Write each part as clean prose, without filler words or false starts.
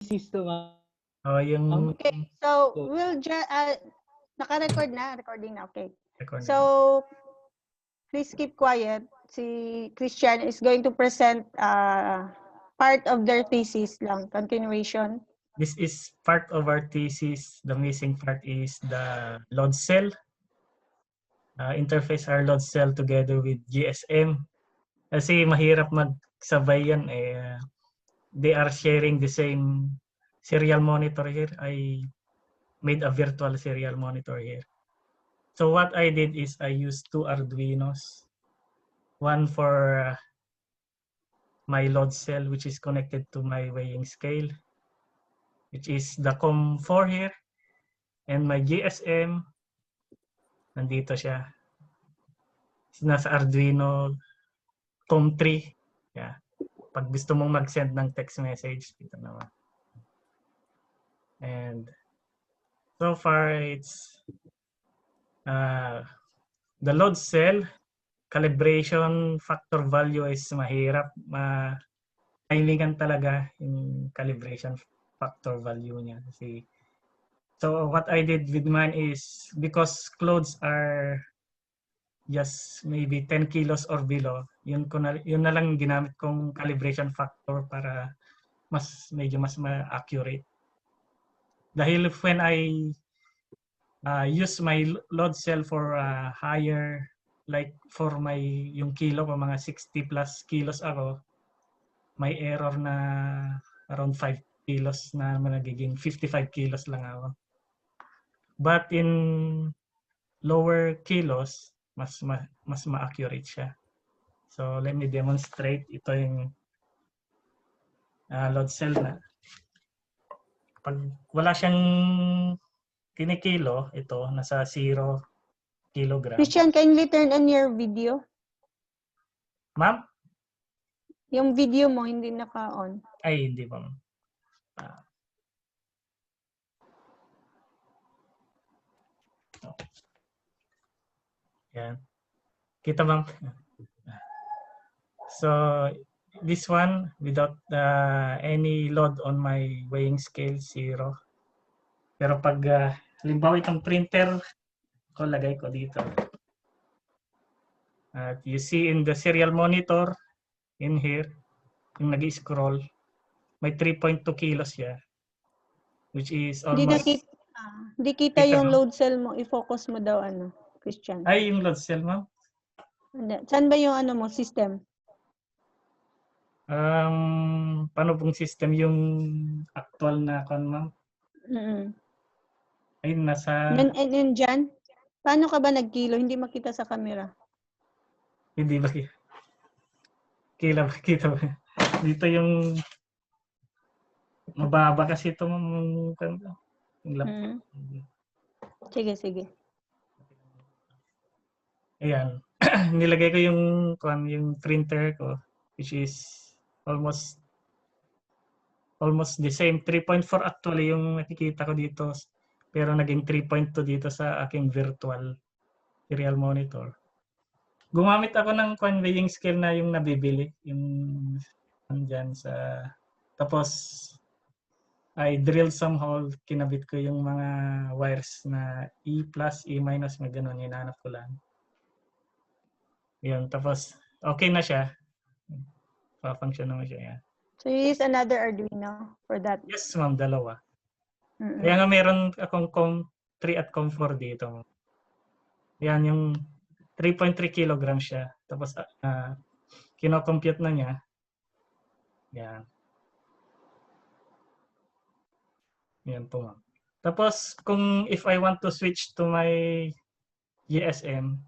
system. Yung Okay, so we'll just naka-record na, recording na. Okay. recording. So please keep quiet. Si Christian is going to present part of their thesis lang, continuation. This is part of our thesis. The missing part is the load cell. Interface our load cell together with GSM. Kasi mahirap magsabay yan. They are sharing the same serial monitor here. I made a virtual serial monitor here. So what I did is I used 2 Arduinos. One for my load cell, which is connected to my weighing scale, which is the COM4 here. And my GSM, nandito siya. Nasa Arduino COM3. Yeah. Pag gusto mong mag-send ng text message, dito naman. And so far, it's the load cell calibration factor value is mahirap. Kailangan talaga yung calibration factor value niya. Kasi, so what I did with mine is, because clothes are just maybe 10 kilos or below, yun na lang ginamit kong calibration factor para medyo mas ma-accurate. Dahil when I use my load cell for higher, like for yung kilo pa mga 60 plus kilos ako, may error na around 5 kilos na nagiging 55 kilos lang ako. But in lower kilos, mas ma-accurate siya. So let me demonstrate. Ito yung load cell na. Pag wala siyang kinikilo, ito nasa 0 kilogram. Christian, kindly turn on your video. Ma'am? Yung video mo hindi naka-on. Ay, hindi pa. Yan. Kita bang? So, this one, without any load on my weighing scale, 0. Pero pag, halimbawa itong printer, lagay ko dito. At you see in the serial monitor, in here, yung nag-scroll, may 3.2 kilos siya. Which is almost... Hindi kita yung load cell mo. I-focus mo daw, Christian. Ay, yung load cell mo? Saan ba yung mo, system? Paano pong system yung actual na ma'am? Ay, nasa... Yan dyan? Paano ka ba nagkilo? Hindi makita sa camera. Hindi ba? Kita ba? Dito yung... Mababa kasi ito yung laptop. Sige. Ayan. Nilagay ko yung printer ko, which is almost the same. 3.4 actually yung nakikita ko dito. Pero naging 3.2 dito sa aking virtual serial monitor. Gumamit ako ng weighing scale na yung nabibili. Yung dyan sa... Tapos, I drilled some hole, kinabit ko yung mga wires na E+, E-, may ganun, hinahanap ko lang. Yun, tapos okay na siya. Pa-function naman siya. Yan. So you use another Arduino for that? Yes, ma'am, dalawa. Kaya nga meron akong COM3 at COM4 dito. Yan, yung 3.3 kilograms siya. Tapos kino-compute na niya. Yan. Yan po, ma'am. Tapos, if I want to switch to my GSM,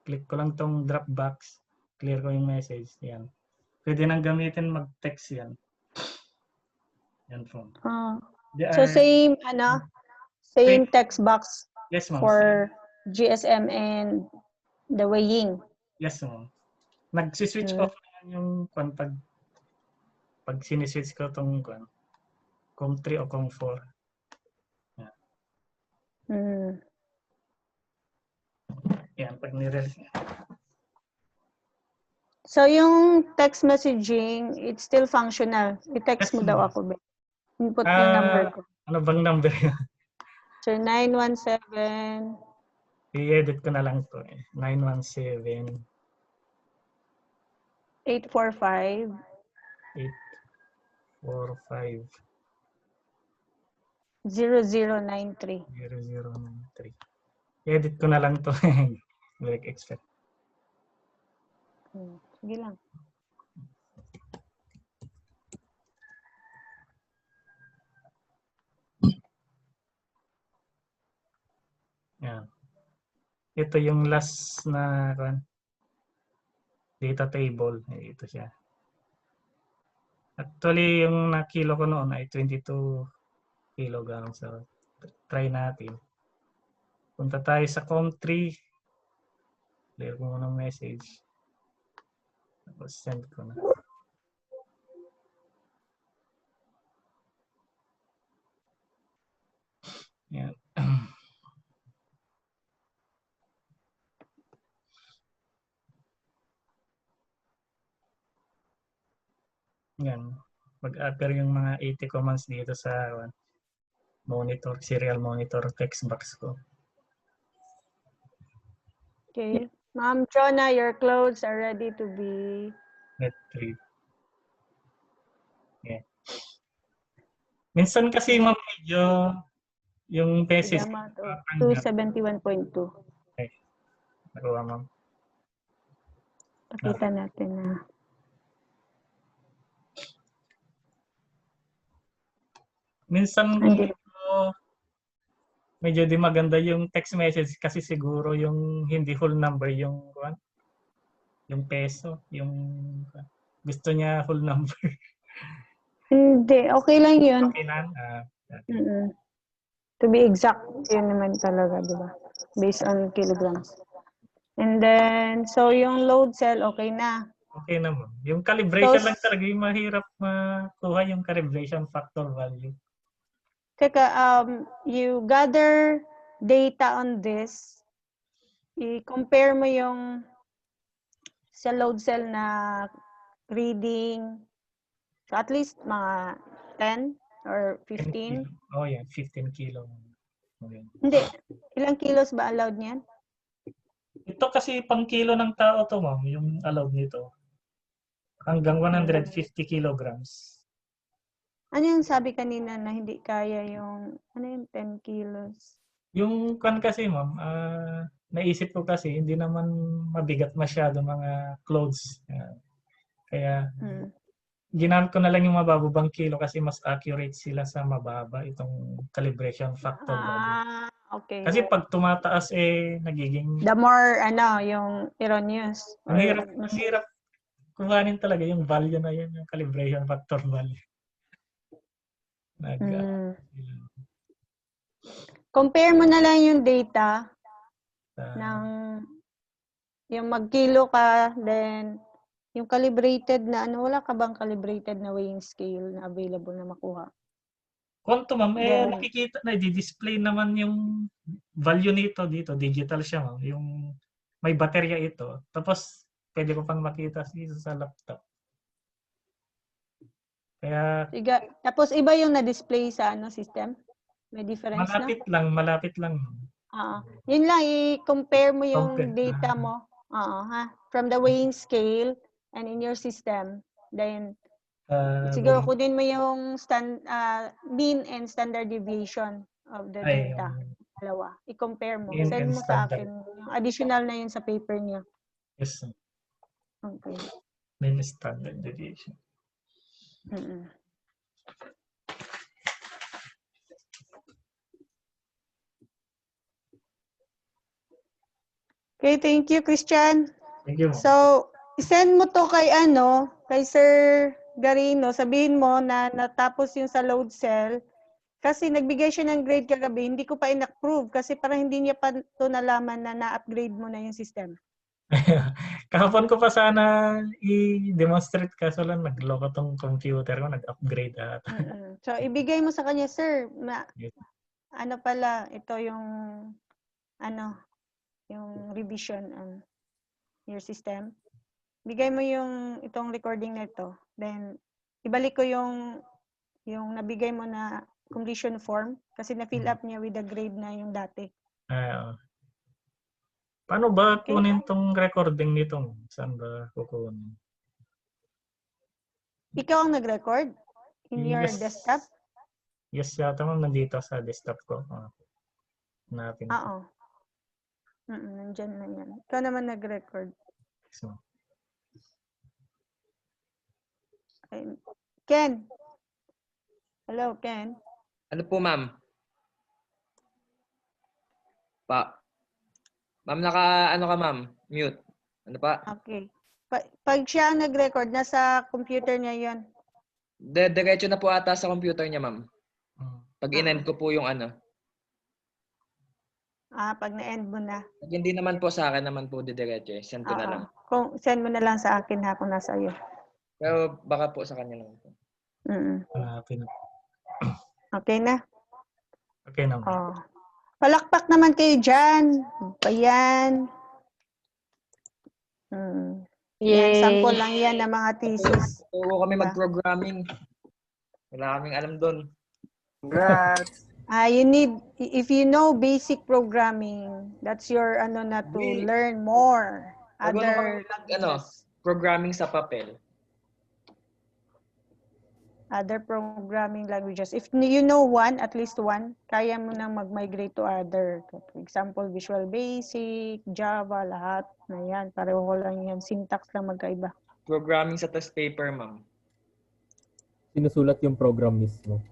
click ko lang tong Dropbox, clear ko yung message. Yan. Pwede nang gamitin mag-text yan. Yan po. So same text box, yes, for GSM and the weighing. Yes, ma'am. Nag-switch off yung pag siniswitch ko tong COM3 o COM4. Yan, pag nirelease niya. So yung text messaging, it's still functional. I-text mo daw ako ba? input yung number ko. Ano bang number yun? So, 917. I-edit ko na lang to. 917 845. 845 0093. 0093. Edit ko na lang to. Like expect. Sige lang. Yan. Ito yung last na data table. Ito siya. Actually, yung nakilo ko noon ay 22 kilograms. So, try natin. Punta tayo sa COM3. Clear ko muna ng message. Tapos send ko na. Yan. Yan. Mag-appear yung mga 80 commands dito sa monitor, serial monitor text box ko. Okay. Ma'am Chona, your clothes are ready to be Net3. Yeah. Minsan kasi ma'am medyo yung message 271.2. Okay. Nakuha ma'am. Pakita natin na. Minsan medyo di maganda yung text message kasi siguro yung hindi whole number yung peso, yung gusto niya whole number. Hindi, okay lang yun. Okay lang. To be exact, yun naman talaga, di ba? Based on kilograms. And then, so yung load cell, okay na. Okay naman. Yung calibration lang talaga yung mahirap makuha yung calibration factor value. Teka, you gather data on this, i-compare mo yung sa load cell na reading, so at least mga 10 or 15? Oh, yeah, 15 kilo. Okay. Hindi. Ilang kilos ba allowed niyan? Ito kasi pang kilo ng tao to, ma'am, yung allowed nito. Hanggang 150 kilograms. Ano yung sabi kanina na hindi kaya yung, ano yung 10 kilos? Yung kasi, ma'am, naisip ko kasi hindi naman mabigat masyado mga clothes. Kaya ginamit ko na lang yung mabababang kilo kasi mas accurate sila sa mababa itong calibration factor value. Okay. Kasi pag tumataas nagiging the more yung erroneous. Ang hirap kuhanin talaga yung value na yan, yung calibration factor value. Compare mo na lang yung data ng yung magkilo ka, then yung calibrated na wala ka bang calibrated na weighing scale na available na makuha? Konto, ma'am, nakikita na, di-display naman yung value nito dito, digital siya, ma'am. Yung may baterya ito. Tapos, pwede ko pang makita dito sa laptop. Kaya, tapos iba yung na-display sa system? May difference malapit lang. Yun lang, i-compare mo yung data mo. From the weighing scale and in your system. Then, siguro kunin mo yung mean and standard deviation of the data. Dalawa. I-compare mo. Send mo sa akin. Yung additional na yun sa paper niyo. Yes, sir. Okay. Mean standard deviation. Okay, thank you, Christian. Thank you. So, isend mo to kay Sir Garino. Sabihin mo na natapos yung sa load cell. Kasi nagbigay siya ng grade kagabi, hindi ko pa in-approve kasi parang hindi niya pa to nalaman na na-upgrade mo na yung system. Kahapon ko pa sana i-demonstrate kaso lang nagloko tong computer ko, nag-upgrade ata. So, ibigay mo sa kanya, sir. Ano pala, ito yung yung revision on your system. Bigay mo itong recording na ito. Then, ibalik ko yung yung nabigay mo na completion form kasi na-fill up niya with the grade na yung dati. Paano ba kunin tong recording nito? Saan ba kukunin? Ikaw ang nag-record? In your desktop? Yes, yata ma'am, nandito sa desktop ko. Hanapin ko. Oo. Nandyan na yan. Ikaw naman nag-record. So, Ken. Hello, Ken. Ano po, ma'am? Ma'am, ano ka, ma'am? Mute. Ano pa? Okay. Pag siya ang nag-record, nasa computer niya yun. Diretso na po ata sa computer niya, ma'am. Pag in-end ko po yung ano. Pag na-end mo na. Pag hindi naman po sa akin naman po diretso. Send ko na lang. Kung send mo na lang sa akin ha, kung nasa iyo. Pero baka po sa kanya lang po. hanapin. Okay na? Okay naman. Palakpak naman kayo dyan. Ayan. Yan, sample lang yan ng mga thesis. Oo, kami mag-programming. Wala kaming alam doon. Congrats! You need, if you know basic programming, that's your to learn more other languages. Programming sa papel. Other programming languages. If you know one, at least one, kaya mo nang mag-migrate to other. For example, Visual Basic, Java, lahat na yan. Pareho lang yan. Syntax lang magkaiba. Programming sa test paper, ma'am. Sinusulat yung program mismo.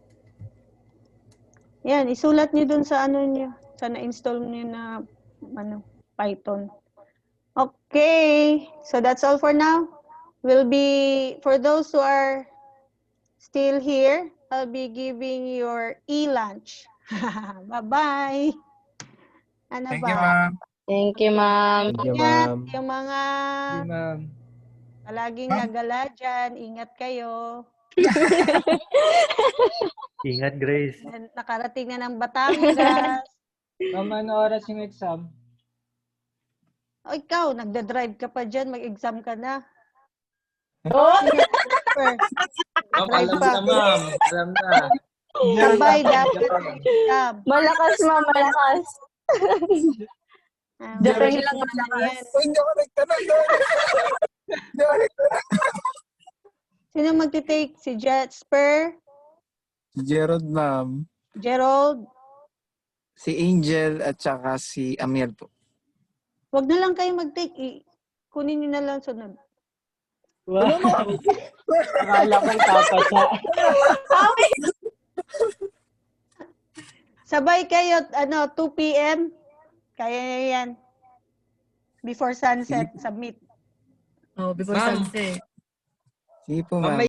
Yan, isulat niyo dun sa niyo. Sa na-install niyo na Python. Okay. So that's all for now. For those who are still here, I'll be giving your e-lunch. Bye-bye. Thank you, ma'am. Thank you, ma'am. Thank you, Ingat ma'am. yung mga palaging nagala dyan. Ingat kayo. Ingat, Grace. Nakarating na ng Batangas. Ma'am, ano oras yung exam? O ikaw, nagda-drive ka pa dyan. Mag-exam ka na. Oh! Ma'am, alam na, ma'am. Alam na. Sabay dapat exam. Malakas, ma'am. Malakas. Depende lang malakas. Hindi ako nagtanong doon. Hindi ako nagtanong. Sino magti-take? Si Jasper? Si Gerald, ma'am. Gerald? Si Angel at saka si Amiel po. Wag na lang kayo mag-take. Kunin nyo na lang sunod. Wow. Akala ko ipapasa. Sabay kayo, 2 p.m. Kaya nyo yan. Before sunset, submit. Before Ma'am. sunset. Sige po, Ma'am, ma'am.